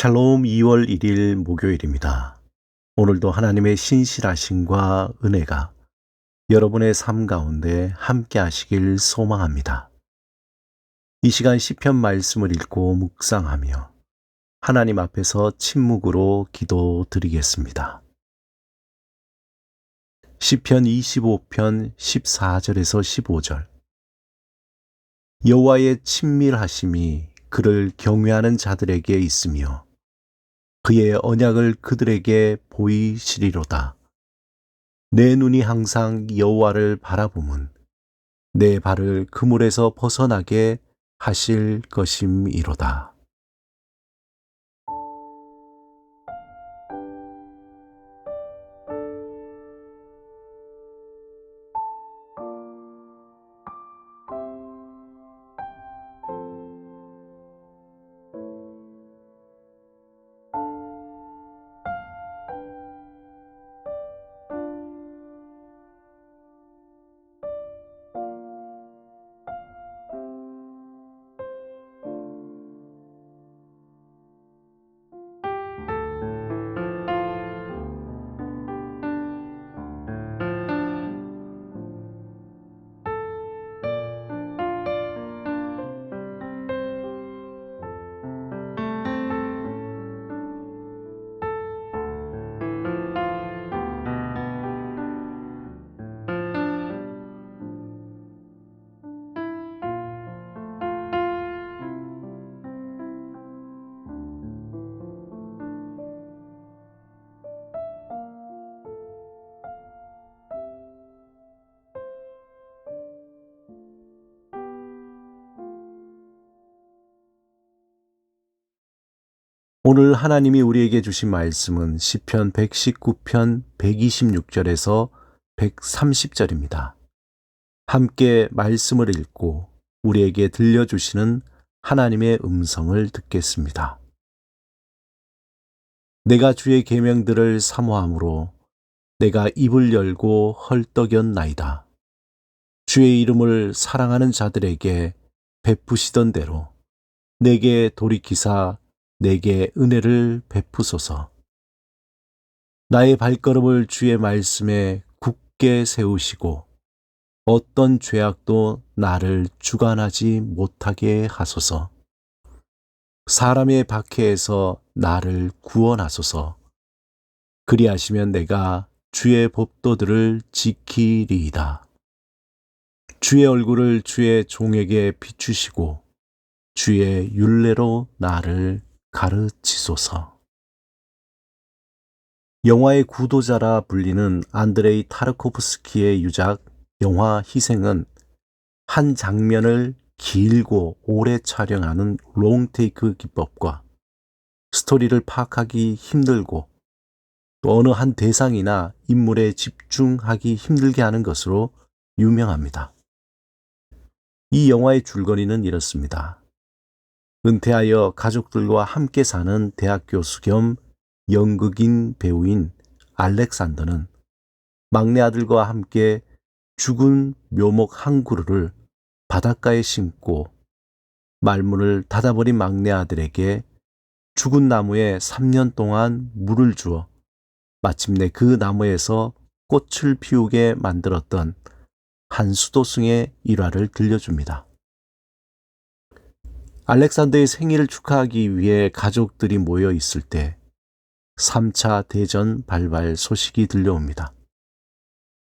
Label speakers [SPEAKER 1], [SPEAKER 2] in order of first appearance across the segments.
[SPEAKER 1] 샬롬 2월 1일 목요일입니다. 오늘도 하나님의 신실하심과 은혜가 여러분의 삶 가운데 함께 하시길 소망합니다. 이 시간 시편 말씀을 읽고 묵상하며 하나님 앞에서 침묵으로 기도드리겠습니다. 시편 25편 14절에서 15절. 여호와의 친밀하심이 그를 경외하는 자들에게 있으며 그의 언약을 그들에게 보이시리로다. 내 눈이 항상 여호와를 바라보면 내 발을 그물에서 벗어나게 하실 것임이로다. 오늘 하나님이 우리에게 주신 말씀은 시편 119편 126절에서 130절입니다. 함께 말씀을 읽고 우리에게 들려주시는 하나님의 음성을 듣겠습니다. 내가 주의 계명들을 사모함으로 내가 입을 열고 헐떡였나이다. 주의 이름을 사랑하는 자들에게 베푸시던 대로 내게 돌이키사 내게 은혜를 베푸소서. 나의 발걸음을 주의 말씀에 굳게 세우시고 어떤 죄악도 나를 주관하지 못하게 하소서. 사람의 박해에서 나를 구원하소서. 그리하시면 내가 주의 법도들을 지키리이다. 주의 얼굴을 주의 종에게 비추시고 주의 율례로 나를 가르치소서. 영화의 구도자라 불리는 안드레이 타르코프스키의 유작 영화 희생은 한 장면을 길고 오래 촬영하는 롱테이크 기법과 스토리를 파악하기 힘들고 또 어느 한 대상이나 인물에 집중하기 힘들게 하는 것으로 유명합니다. 이 영화의 줄거리는 이렇습니다. 은퇴하여 가족들과 함께 사는 대학 교수 겸 연극인 배우인 알렉산더는 막내 아들과 함께 죽은 묘목 한 그루를 바닷가에 심고 말문을 닫아버린 막내 아들에게 죽은 나무에 3년 동안 물을 주어 마침내 그 나무에서 꽃을 피우게 만들었던 한 수도승의 일화를 들려줍니다. 알렉산더의 생일을 축하하기 위해 가족들이 모여 있을 때 3차 대전 발발 소식이 들려옵니다.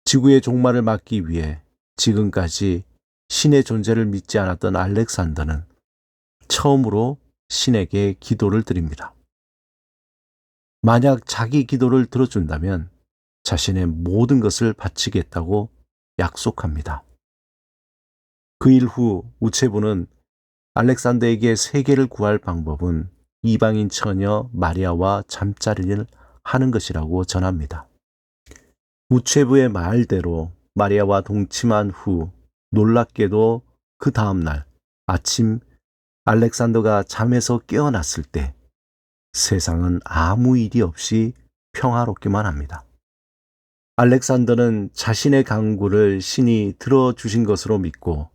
[SPEAKER 1] 지구의 종말을 막기 위해 지금까지 신의 존재를 믿지 않았던 알렉산더는 처음으로 신에게 기도를 드립니다. 만약 자기 기도를 들어준다면 자신의 모든 것을 바치겠다고 약속합니다. 그 일 후 우체부는 알렉산더에게 세계를 구할 방법은 이방인 처녀 마리아와 잠자리를 하는 것이라고 전합니다. 우체부의 말대로 마리아와 동침한 후 놀랍게도 그 다음날 아침 알렉산더가 잠에서 깨어났을 때 세상은 아무 일이 없이 평화롭기만 합니다. 알렉산더는 자신의 강구를 신이 들어주신 것으로 믿고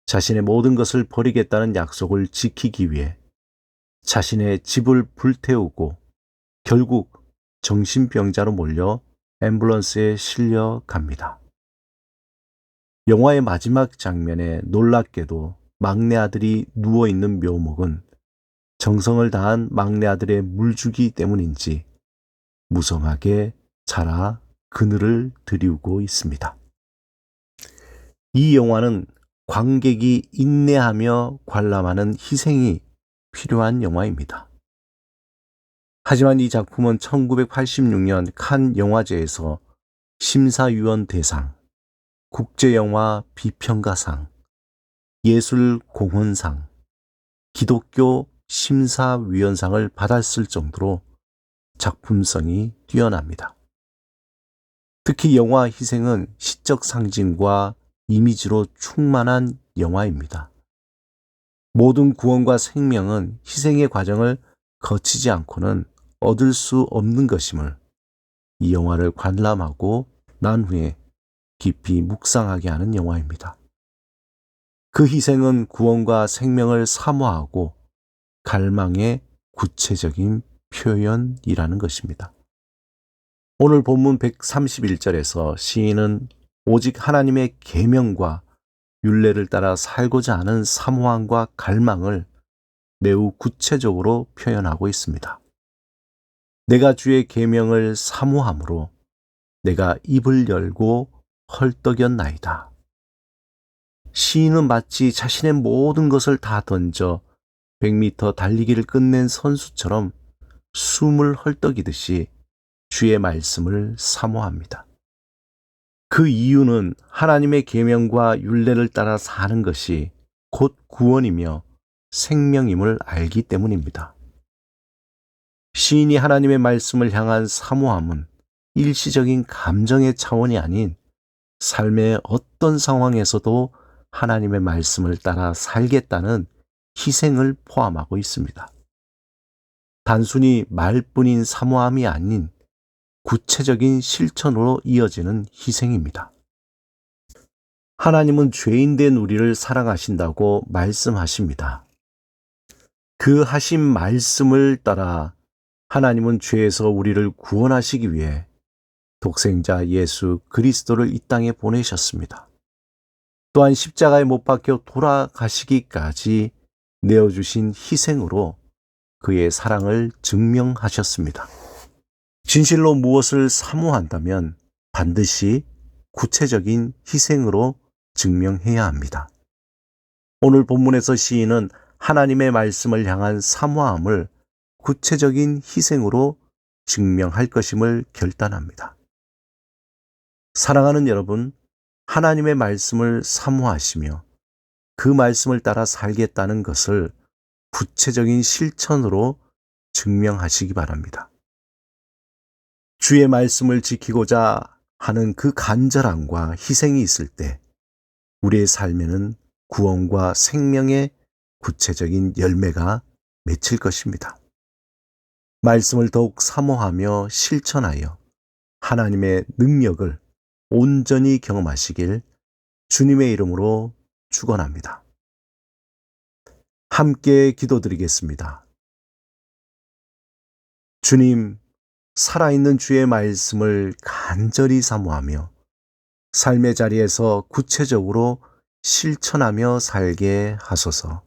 [SPEAKER 1] 자신의 모든 것을 버리겠다는 약속을 지키기 위해 자신의 집을 불태우고 결국 정신병자로 몰려 앰뷸런스에 실려 갑니다. 영화의 마지막 장면에 놀랍게도 막내 아들이 누워있는 묘목은 정성을 다한 막내 아들의 물주기 때문인지 무성하게 자라 그늘을 드리우고 있습니다. 이 영화는 관객이 인내하며 관람하는 희생이 필요한 영화입니다. 하지만 이 작품은 1986년 칸 영화제에서 심사위원 대상, 국제영화 비평가상, 예술공헌상, 기독교 심사위원상을 받았을 정도로 작품성이 뛰어납니다. 특히 영화 희생은 시적 상징과 이미지로 충만한 영화입니다. 모든 구원과 생명은 희생의 과정을 거치지 않고는 얻을 수 없는 것임을 이 영화를 관람하고 난 후에 깊이 묵상하게 하는 영화입니다. 그 희생은 구원과 생명을 사모하고 갈망의 구체적인 표현이라는 것입니다. 오늘 본문 131절에서 시인은 오직 하나님의 계명과 율례를 따라 살고자 하는 사모함과 갈망을 매우 구체적으로 표현하고 있습니다. 내가 주의 계명을 사모함으로 내가 입을 열고 헐떡였나이다. 시인은 마치 자신의 모든 것을 다 던져 100m 달리기를 끝낸 선수처럼 숨을 헐떡이듯이 주의 말씀을 사모합니다. 그 이유는 하나님의 계명과 율례를 따라 사는 것이 곧 구원이며 생명임을 알기 때문입니다. 시인이 하나님의 말씀을 향한 사모함은 일시적인 감정의 차원이 아닌 삶의 어떤 상황에서도 하나님의 말씀을 따라 살겠다는 희생을 포함하고 있습니다. 단순히 말뿐인 사모함이 아닌 구체적인 실천으로 이어지는 희생입니다. 하나님은 죄인된 우리를 사랑하신다고 말씀하십니다. 그 하신 말씀을 따라 하나님은 죄에서 우리를 구원하시기 위해 독생자 예수 그리스도를 이 땅에 보내셨습니다. 또한 십자가에 못 박혀 돌아가시기까지 내어주신 희생으로 그의 사랑을 증명하셨습니다. 진실로 무엇을 사모한다면 반드시 구체적인 희생으로 증명해야 합니다. 오늘 본문에서 시인은 하나님의 말씀을 향한 사모함을 구체적인 희생으로 증명할 것임을 결단합니다. 사랑하는 여러분, 하나님의 말씀을 사모하시며 그 말씀을 따라 살겠다는 것을 구체적인 실천으로 증명하시기 바랍니다. 주의 말씀을 지키고자 하는 그 간절함과 희생이 있을 때 우리의 삶에는 구원과 생명의 구체적인 열매가 맺힐 것입니다. 말씀을 더욱 사모하며 실천하여 하나님의 능력을 온전히 경험하시길 주님의 이름으로 축원합니다. 함께 기도드리겠습니다. 주님, 살아있는 주의 말씀을 간절히 사모하며 삶의 자리에서 구체적으로 실천하며 살게 하소서.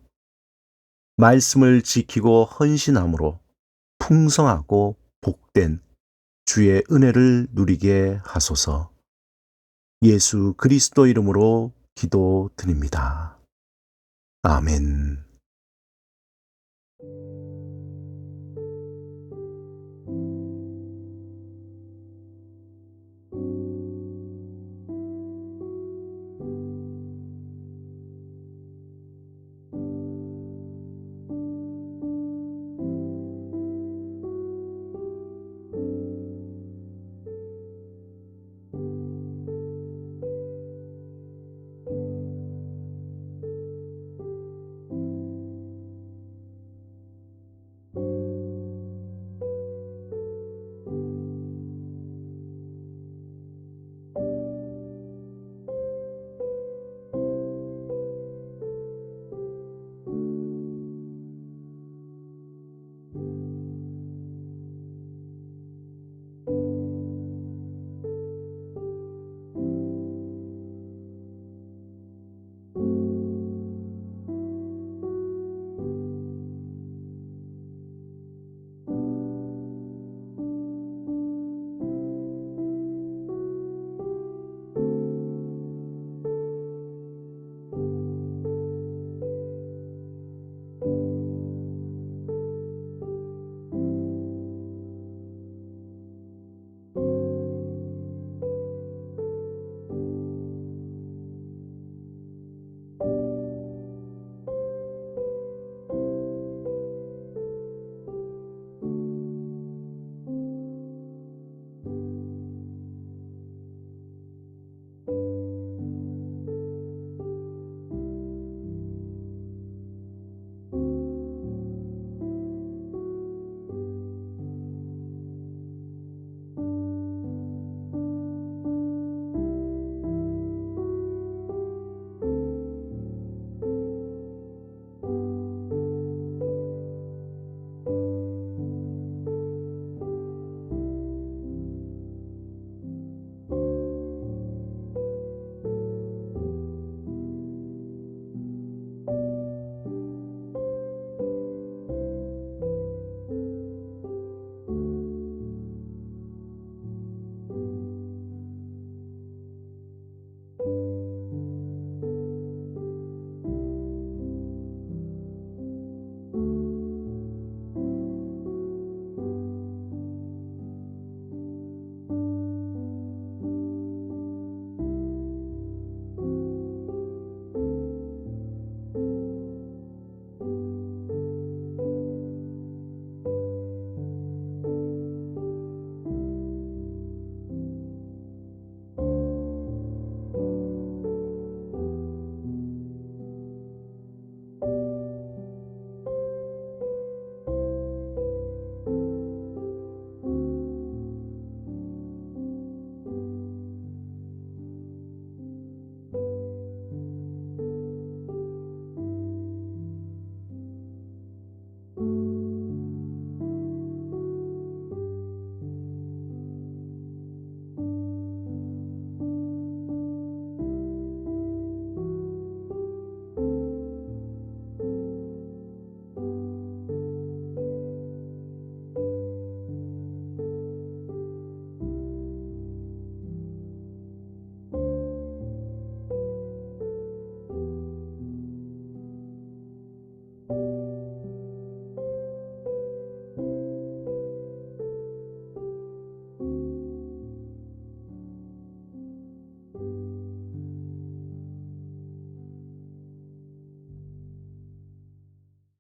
[SPEAKER 1] 말씀을 지키고 헌신함으로 풍성하고 복된 주의 은혜를 누리게 하소서. 예수 그리스도 이름으로 기도드립니다. 아멘.